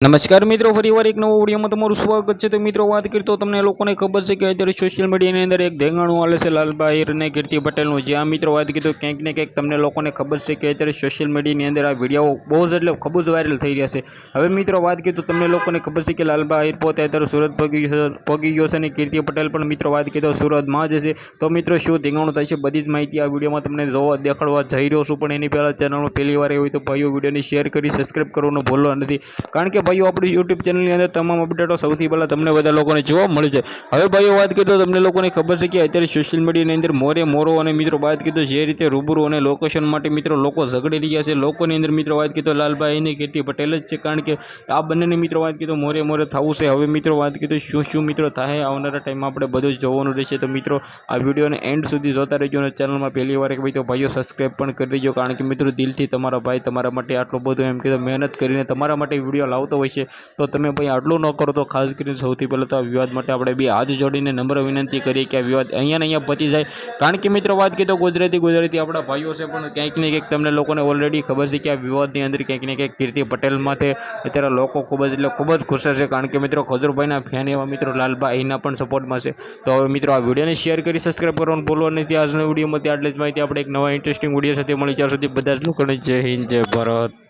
નમસ્કાર મિત્રો, ફરીવાર એક નવો વિડીયોમાં તમારું સ્વાગત છે। તો મિત્રો વાત કરીએ તો તમને લોકોને ખબર છે કે અત્યારે સોશિયલ મીડિયાની અંદર એક ધેંગાણું હાલે છે લાલબા આહિર અને કીર્તિ પટેલનું। જ્યાં મિત્રો વાત કરીએ તો ક્યાંક ને ક્યાંક તમને લોકોને ખબર છે કે અત્યારે સોશિયલ મીડિયાની અંદર આ વિડીયો બહુ જ એટલે ખૂબ જ વાયરલ થઈ રહ્યા છે। હવે મિત્રો વાત કરીએ તો તમને લોકોને ખબર છે કે લાલબા આહિર પોતે અત્યારે સુરત પહોંચી ગયો છે અને કીર્તિ પટેલ પણ મિત્રો વાત કરીએ તો સુરતમાં જ છે। તો મિત્રો શું ધેંગાણું થાય છે બધી જ માહિતી આ વિડીયોમાં તમને દેખાડવા જઈ રહ્યો છું। પણ એની પહેલાં ચેનલમાં પહેલી વાર હોય તો ભાઈઓ વિડીયોને શેર કરી સબસ્ક્રાઈબ કરવાનું ભૂલવા નથી, કારણ કે ભાઈઓ આપણી યુટ્યુબ ચેનલની અંદર તમામ અપડેટો સૌથી પહેલાં તમને બધા લોકોને જોવા મળે છે। હવે ભાઈઓ વાત કરીએ તો તમને લોકોને ખબર છે કે અત્યારે સોશિયલ મીડિયાની અંદર મોરો અને મિત્રો વાત કરીએ તો જે રીતે રૂબરૂ અને લોકેશન માટે મિત્રો લોકો ઝઘડી રહ્યા છે, લોકોની અંદર મિત્રો વાત કરીએ તો લાલભાઈ અને કીર્તિ પટેલ જ છે, કારણ કે આ બંનેને મિત્રો વાત કરીએ તો મોરે થવું છે। હવે મિત્રો વાત કરીએ તો શું મિત્રો થાય આવનારા ટાઈમમાં આપણે બધું જ જોવાનું રહેશે। તો મિત્રો આ વિડીયોને એન્ડ સુધી જોતા રહેજો અને ચેનલમાં પહેલી વાર એક ભાઈ તો ભાઈઓ સબસ્ક્રાઈબ પણ કરી દેજો, કારણ કે મિત્રો દિલથી તમારા ભાઈ તમારા માટે આટલું બધું એમ કીધું મહેનત કરીને તમારા માટે વિડીયો લાવતો હોય છે, તો તમે ભાઈ આટલું ન કરો તો ખાસ કરીને સૌથી પહેલાં તો આ વિવાદ માટે આપણે બે હાથ જોડીને નમ્ર વિનંતી કરીએ કે આ વિવાદ અહીંયા પતી જાય। કારણ કે મિત્રો વાત કરીએ તો ગુજરાતી આપણા ભાઈઓ છે, પણ ક્યાંક ને ક્યાંક તમને લોકોને ઓલરેડી ખબર છે કે આ વિવાદની અંદર ક્યાંક ને ક્યાંક કીર્તિ પટેલ માટે અત્યારે લોકો ખૂબ જ ખુશ છે, કારણ કે મિત્રો ખજૂરભાઈના ફેન એવા મિત્રો લાલભાઈ અહીંના પણ સપોર્ટમાં છે। તો હવે મિત્રો આ વિડીયોને શેર કરી સબસ્ક્રાઈબ કરવાનું ભૂલવા નથી। આજના વિડીયોમાંથી આટલી જ માહિતી, આપણે એક નવા ઇન્ટરેસ્ટિંગ વિડીયો સાથે મળી, ત્યાં સુધી બધા જ લોકોને જય હિન્દ જય ભારત।